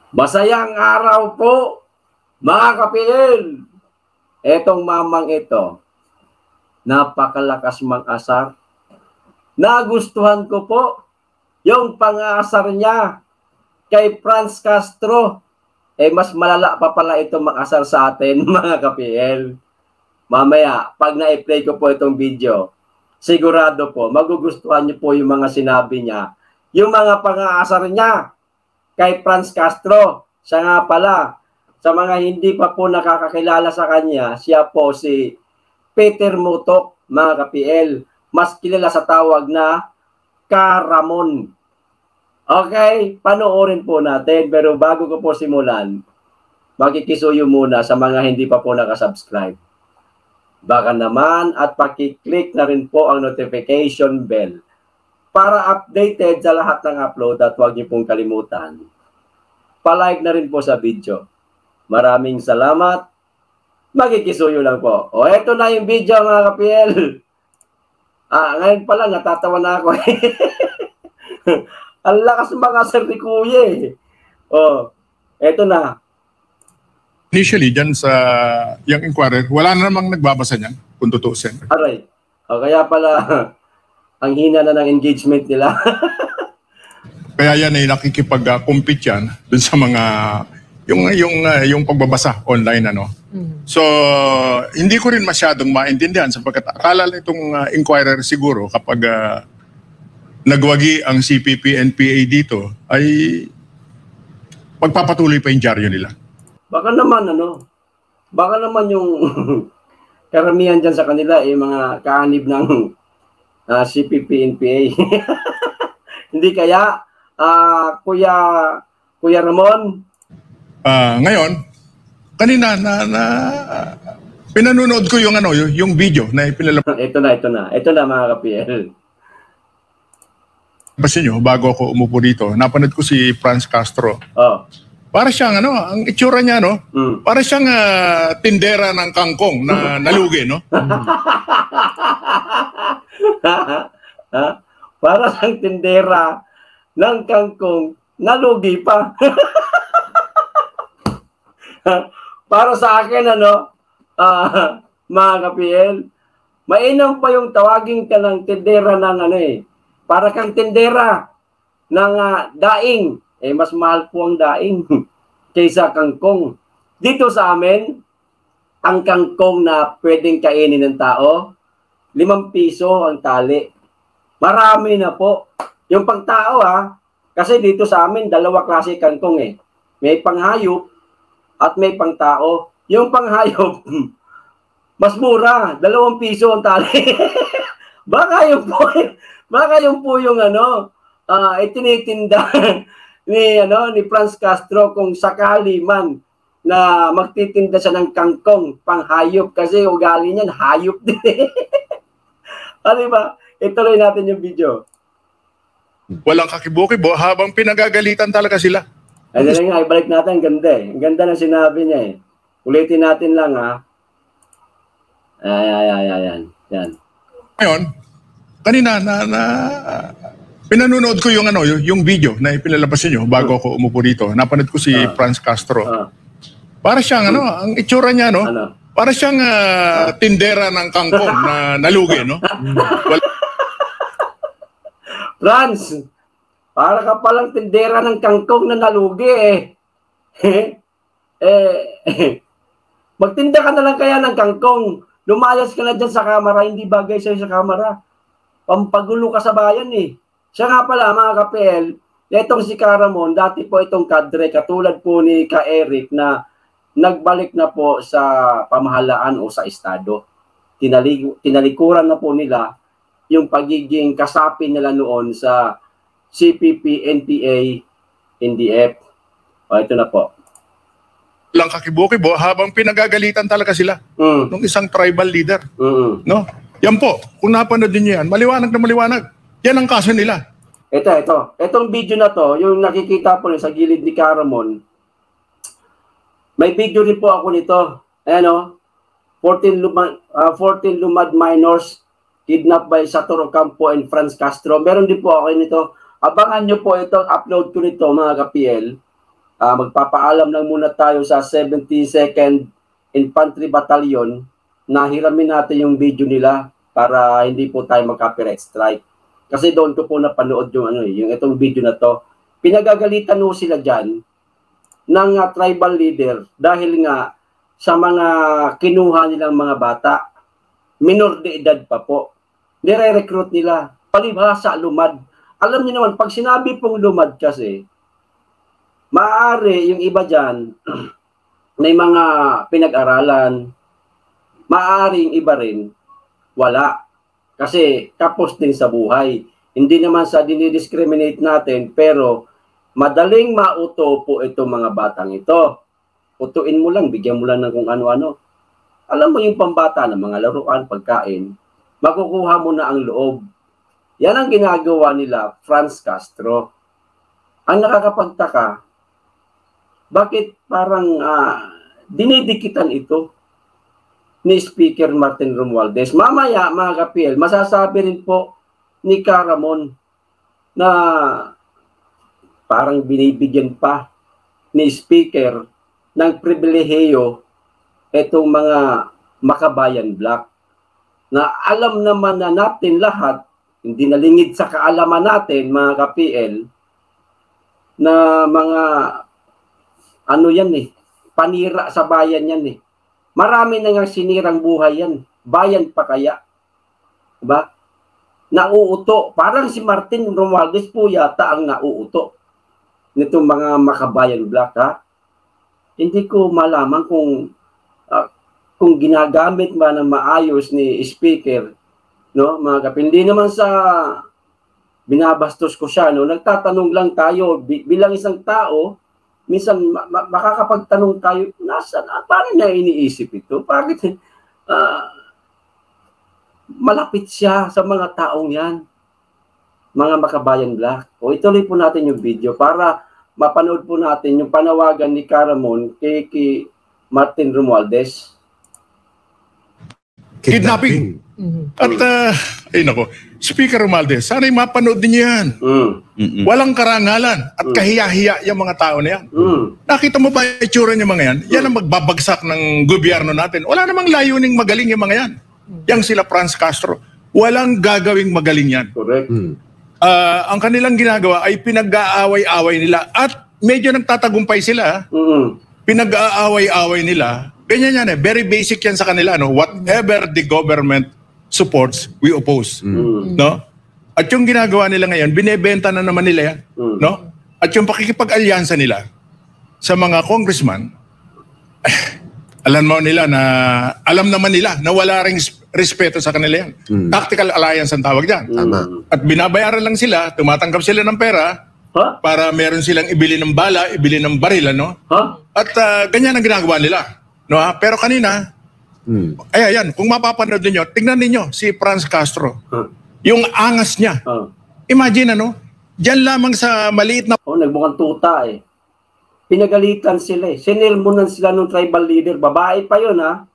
Masayang araw po, mga kapil. Etong mamang ito, napakalakas mang-asar. Nagustuhan ko po yung pang-aasar niya kay Franz Castro. Mas malala pa pala itong mang-asar sa atin, mga kapil. Mamaya, pag na-play ko po itong video, sigurado po, magugustuhan niyo po yung mga sinabi niya. Yung mga pang-aasar niya kay Franz Castro. Siya nga pala, sa mga hindi pa po nakakakilala sa kanya, siya po si Peter Mutok, mga ka-PL. Mas kilala sa tawag na Ka-Ramon. Okay, panoorin po natin. Pero bago ko po simulan, makikisuyo muna sa mga hindi pa po nakasubscribe. Baka naman at pakiclick na rin po ang notification bell para updated sa lahat ng upload at huwag niyo pong kalimutan. Pa-like na rin po sa video. Maraming salamat. Magkikisuyo lang po. O, eto na yung video, mga ka-PL. Ngayon pala, natatawa na ako. Ang lakas makasar ni Kuya eh. O, eto na. Initially, dyan sa Young Inquirer, wala na namang nagbabasa niyan, kung tutusin. Aray. O, kaya pala, ang hina na ng engagement nila. Kaya yan ay nakikipag-compete yan dun sa mga yung pagbabasa online ano. So hindi ko rin masyadong maintindihan sapagkat akala nitong Inquirer siguro kapag nagwagi ang CPP-NPA dito ay magpapatuloy pa yung dyaryo nila. Baka naman yung karamihan dyan sa kanila mga kaanib ng CPP-NPA. Hindi kaya Kuya Ramon? Ngayon, kanina pinanonood ko yung video na ipinalabas. Ito na mga ka-PL. Basin nyo, bago ako umupo dito, napanood ko si Franz Castro. Oh. Para siyang ang itsura niya para siyang tindera ng kangkong na nalugi, no? Para siyang tindera ng kangkong nalugi pa. Para sa akin mga ka-PL, mainam pa yung tawagin ka ng tindera ng para kang tindera ng daing. Mas mahal po ang daing kaysa kangkong. Dito sa amin, ang kangkong na pwedeng kainin ng tao, 5 piso ang tali. Marami na po. Yung pangtao kasi dito sa amin, 2 klase kangkong May panghayop at may pangtao. Yung panghayop, mas mura, 2 piso ang tali. Baka yun po yung itinitinda ni Franz Castro kung sakali man na magtitinda siya ng kangkong panghayop kasi ugali niyan hayop din. Diba? Ituloy natin yung video. Walang kakibo-kibo habang pinagagalitan talaga sila. Ay, dali nga, ibalik natin. Ang ganda Ang ganda na sinabi niya Ulitin natin lang Yan. Ngayon, kanina pinanonood ko yung video na ipinalabas niyo bago ako umupo dito. Napanood ko si Franz Castro. Para siyang ang itsura niya para siyang tindera ng kangkong na nalugi, no? Franz, para ka palang tindera ng kangkong na nalugi magtinda ka na lang kaya ng kangkong. Lumayas ka na dyan sa kamera, hindi bagay sa'yo sa kamera. Pampagulo ka sa bayan Siya nga pala mga ka-PL, itong si Ka-Ramon, dati po itong kadre, katulad po ni Ka-Eric na nagbalik na po sa pamahalaan o sa estado. Tinalikuran na po nila yung pagiging kasapi nila noon sa CPP, NPA, NDF. Ito na po. Lang kakibo-kibo habang pinagagalitan talaga sila ng isang tribal leader. No? Yan po, kung napanood niyo yan, maliwanag na maliwanag. Yan ang kaso nila. Ito. Itong video na to, yung nakikita po sa gilid ni Ka-Ramon, may video rin po ako nito. 14 lumad minors kidnapped by Satoru Campo and Franz Castro. Meron din po ako nito. Abangan nyo po ito, upload ko nito mga ka-PL. Magpapaalam lang muna tayo sa 72nd Infantry Battalion na hiramin natin yung video nila para hindi po tayo mag-copyright strike. Kasi doon ko po napanood yung itong video na to. Pinagagalitan ho sila dyan ng tribal leader dahil nga sa mga kinuha nilang mga bata, minor de edad pa po. Nire-recruit nila. Palibhasa, lumad. Alam niyo naman, pag sinabi pong lumad kasi, maaari yung iba dyan, may mga pinag-aralan, maaari yung iba rin, wala. Kasi kapos din sa buhay. Hindi naman sa dinidiscriminate natin, pero madaling mauto po itong mga batang ito. Utuin mo lang, bigyan mo lang ng kung ano-ano. Alam mo yung pambata ng mga laruan, pagkain, makukuha mo na ang loob. Yan ang ginagawa nila, Franz Castro. Ang nakakapagtaka, bakit parang dinidikitan ito ni Speaker Martin Romualdez? Mamaya, mga kapiel, masasabi rin po ni Caramon na parang binibigyan pa ni Speaker ng pribilehiyo itong mga Makabayan Black na alam naman na natin lahat, hindi nalingid sa kaalaman natin, mga ka-PL, na mga panira sa bayan yan eh. Marami na nga sinirang buhay yan. Bayan pa kaya. Diba? Nauuto. Parang si Martin Romualdez po yata ang nauuto nitong mga Makabayan Black, ha? Hindi ko malaman kung ginagamit ba ng maayos ni Speaker, no, mga kapatid. Hindi naman sa binabastos ko siya, no. Nagtatanong lang tayo bilang isang tao. Minsan makakapagtanong tayo, paano niya iniisip ito? Bakit malapit siya sa mga taong yan, mga Makabayan Black? O ituloy po natin yung video para mapanood po natin yung panawagan ni Caramon kay Martin Romualdez. Kidnapping. At, Speaker Romualdez, sana'y mapanood din yan. Walang karangalan at kahiya-hiya yung mga tao na yan. Nakita mo ba yung itsura niya mga yan? Yan ang magbabagsak ng gobyerno natin. Wala namang layuning magaling yung mga yan. Yang sila Franz Castro. Walang gagawing magaling yan. Correct. Ang kanilang ginagawa ay pinag-aaway-away nila at medyo nagtatagumpay sila. Pinag-aaway-away nila. Ganyan yan eh. Very basic yan sa kanila. No? Whatever the government supports, we oppose. No? At yung ginagawa nila ngayon, binebenta na naman nila yan. No? At yung pakikipag-alyansa nila sa mga congressman, alam naman nila na wala ring respeto sa kanila yan. Tactical alliance ang tawag dyan. At binabayaran lang sila, tumatanggap sila ng pera para meron silang ibili ng bala, ibili ng baril, ano? At ganyan ang ginagawa nila. No, pero kanina, ayan, kung mapapanood niyo, tingnan niyo si Franz Castro. Yung angas niya. Imagine, diyan lamang sa maliit na... Nagmukhang tuta eh. Pinagalitan sila eh. Sinilmonan sila ng tribal leader. Babae pa yun, ha?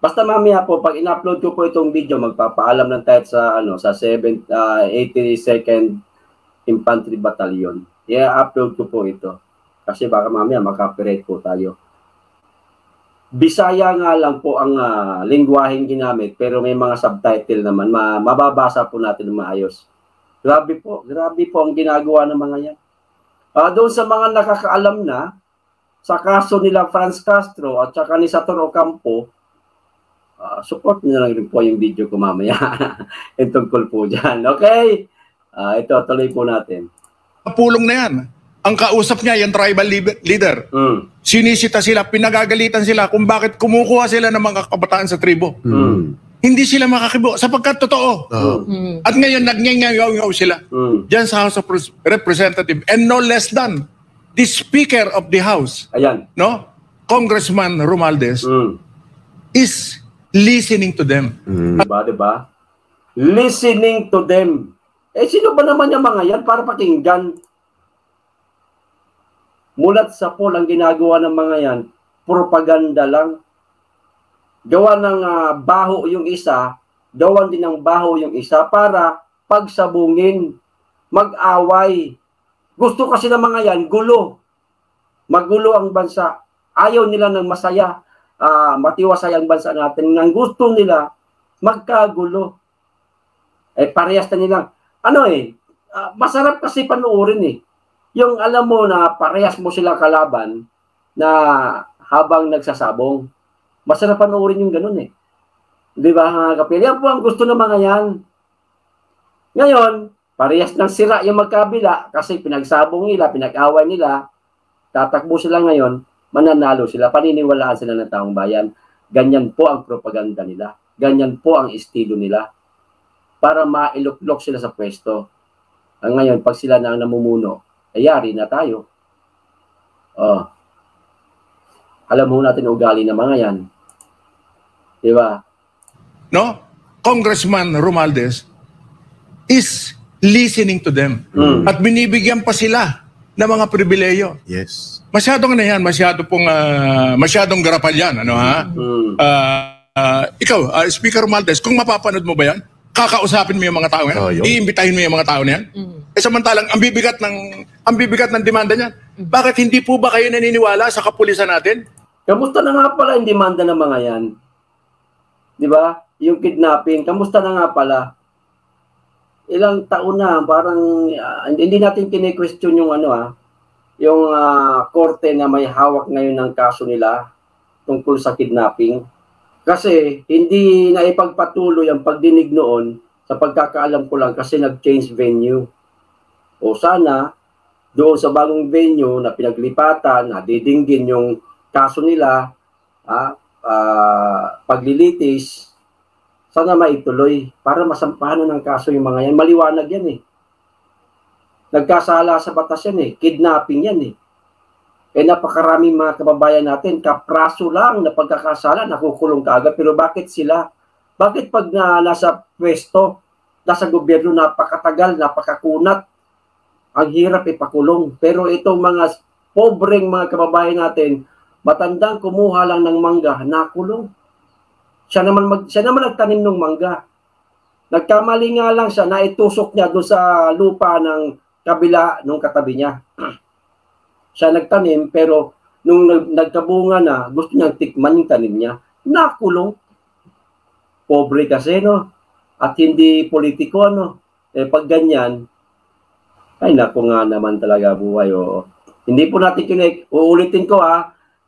Basta mamaya po, pag in-upload ko po itong video, magpapaalam ng tayo sa 82nd Infantry Battalion. I-upload ko po ito. Kasi baka mamaya makapirate po tayo. Bisaya nga lang po ang lingwaheng ginamit, pero may mga subtitle naman. Mababasa po natin ng maayos. Grabe po ang ginagawa ng mga yan. Doon sa mga nakakaalam na, sa kaso nila Franz Castro at saka ni Sator Ocampo, support nyo lang rin po yung video ko mamaya. Yung tungkol po dyan. Okay? Ito, tuloy po natin. Pulong na yan. Ang kausap niya, yung tribal leader. Sinisita sila, pinagagalitan sila kung bakit kumukuha sila ng mga kabataan sa tribo. Hindi sila makakibo sapagkat totoo. At ngayon, nagngangaw sila. Diyan sa House of Representatives. And no less than the Speaker of the House, Ayan. no, Congressman Romualdez, is listening to them. Diba? Listening to them. Sino ba naman yung mga yan para pakinggan? Mulat sa pool ang ginagawa ng mga yan, propaganda lang. Gawa ng baho yung isa, gawan din ng baho yung isa para pagsabungin, mag-away. Gusto kasi ng mga yan, gulo. magulo ang bansa. Ayaw nila ng masaya, matiwasay ang bansa natin. Ang gusto nila, magkagulo. Parehas na nilang, masarap kasi panuorin eh. Yung alam mo na parehas mo silang kalaban na habang nagsasabong. Masarap panuorin yung ganun eh. Di ba mga kapil? Yan po ang gusto ng mga yan. Ngayon, parehas ng sira yung magkabila kasi pinagsabong nila, pinag-away nila, tatakbo sila ngayon, mananalo sila, paniniwalaan sila ng taong bayan. Ganyan po ang propaganda nila. Ganyan po ang estilo nila para mailuklok sila sa pwesto. Ngayon, pag sila na ang namumuno, ayari na tayo. Alam mo natin ugali ng mga yan. Di ba? No? Congressman Romualdez is listening to them. At binibigyan pa sila ng mga pribileyo. Yes. Masyadong na yan, masyadong garapal yan. Ikaw, Speaker Romualdez, kung mapapanood mo ba yan, kakausapin mo yung mga tao yan? Iimbitahin mo yung mga tao na yan? Samantalang, ang bibigat ng demanda niyan. Bakit hindi po ba kayo naniniwala sa kapulisan natin? Kamusta na nga pala yung demanda ng mga yan? Di ba? Yung kidnapping, kamusta na nga pala? Ilang taon na, parang hindi natin kine-question yung yung korte na may hawak ngayon ng kaso nila tungkol sa kidnapping. Kasi hindi na ipagpatuloy ang pagdinig noon sa pagkakaalam ko lang kasi nag-change venue. O sana doon sa bagong venue na pinaglipatan, nadidinggin yung kaso nila, paglilitis, sana maituloy para masampahan ng kaso yung mga yan. Maliwanag yan eh. Nagkasala sa batas yan eh. Kidnapping yan eh. Napakaraming mga kababayan natin, kapraso lang na pagkakasala, nakukulong kaagad. Pero bakit sila? Bakit pag nasa pwesto, nasa gobyerno, napakatagal, napakakunat, ang hirap ipakulong. Pero itong mga pobreng mga kababayan natin, matandang kumuha lang ng mangga, nakulong. Siya naman nagtanim ng mangga. Nagkamali nga lang siya, naitusok niya doon sa lupa ng kabila nung katabi niya. Siya nagtanim, pero nung nagkabunga na, gusto niyang tikman yung tanim niya, nakulong. Pobre kasi, no? At hindi politiko, no? Pag ganyan, ay naku nga naman talaga buhay, oo. Hindi po natin uulitin ko,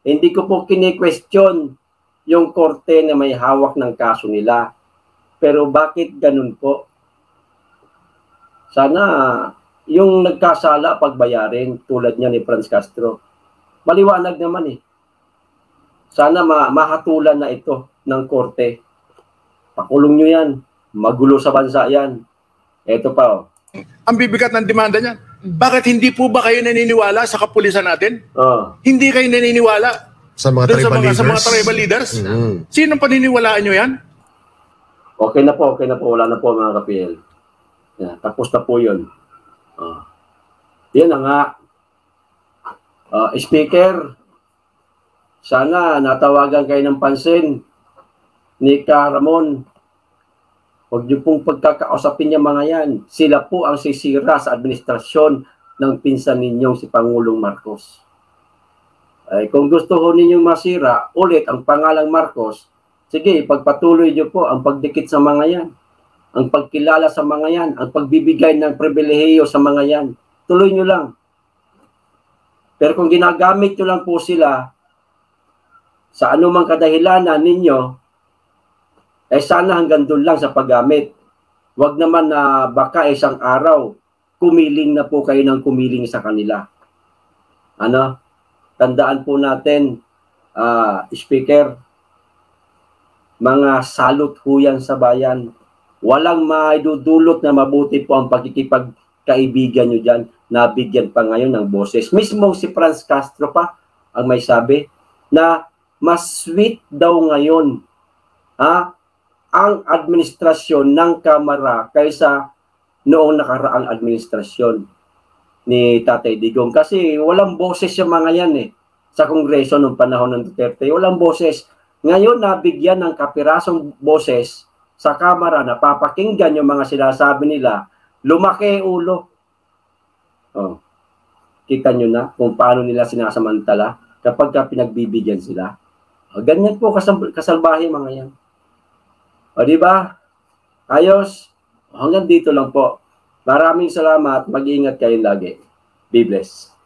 hindi ko po kine-question yung korte na may hawak ng kaso nila. Pero bakit ganun po? Sana yung nagkasala pagbayarin tulad niya ni Franz Castro. Maliwanag naman eh. Sana mahatulan na ito ng korte. Pakulong nyo yan. Magulo sa bansa yan. Ito pa. Ang bibigat ng demanda niyan. Bakit hindi po ba kayo naniniwala sa kapulisan natin? Hindi kayo naniniwala sa mga tribal leaders? Sa mga tribal leaders? Sinong paniniwalaan nyo yan? Okay na po. Wala na po mga kapil. Tapos na po yun. Yan na nga. Speaker, sana natawagan kayo ng pansin ni Ramon. Huwag niyo pong pagkakausapin niya mga yan. Sila po ang sisira sa administrasyon ng pinsan ninyong si Pangulong Marcos. Kung gusto ho ninyong masira ulit ang pangalang Marcos, sige, pagpatuloy niyo po ang pagdikit sa mga yan. Ang pagkilala sa mga yan, ang pagbibigay ng pribilehiyo sa mga yan. Tuloy nyo lang. Pero kung ginagamit nyo lang po sila sa anumang kadahilanan ninyo, sana hanggang doon lang sa paggamit. Huwag naman na baka isang araw, kumiling na po kayo ng kumiling sa kanila. Tandaan po natin, Speaker, mga salot ho yan sa bayan. Walang maidudulot na mabuti po ang pagkikipagkaibigan nyo dyan. Nabigyan pa ngayon ng boses. Mismo si Franz Castro pa ang may sabi na mas sweet daw ngayon ang administrasyon ng Kamara kaysa noong nakaraang administrasyon ni Tatay Digong. Kasi walang boses yung mga yan sa Kongreso noong panahon ng Duterte. Walang boses. Ngayon nabigyan ng kapirasong boses sa Kamara na papakinggan yung mga sinasabi nila, lumaki ulo. Kita nyo na kung paano nila sinasamantala kapag pinagbibigyan sila. Ganyan po kasalbahe mga yan. O di ba? Ayos. Hanggang dito lang po. Maraming salamat. Mag-iingat kayo lagi. Be blessed.